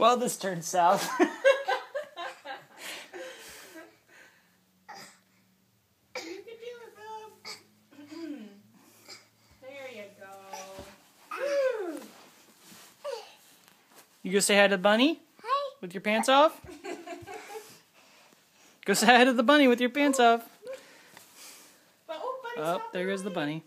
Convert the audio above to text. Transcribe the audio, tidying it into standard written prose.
Well, this turned south. You can do it, Bob. There you go. You go say hi to the bunny? Hi. With your pants off? Go say hi to the bunny with your pants off. But, oh, buddy's Oh, not there goes the bunny.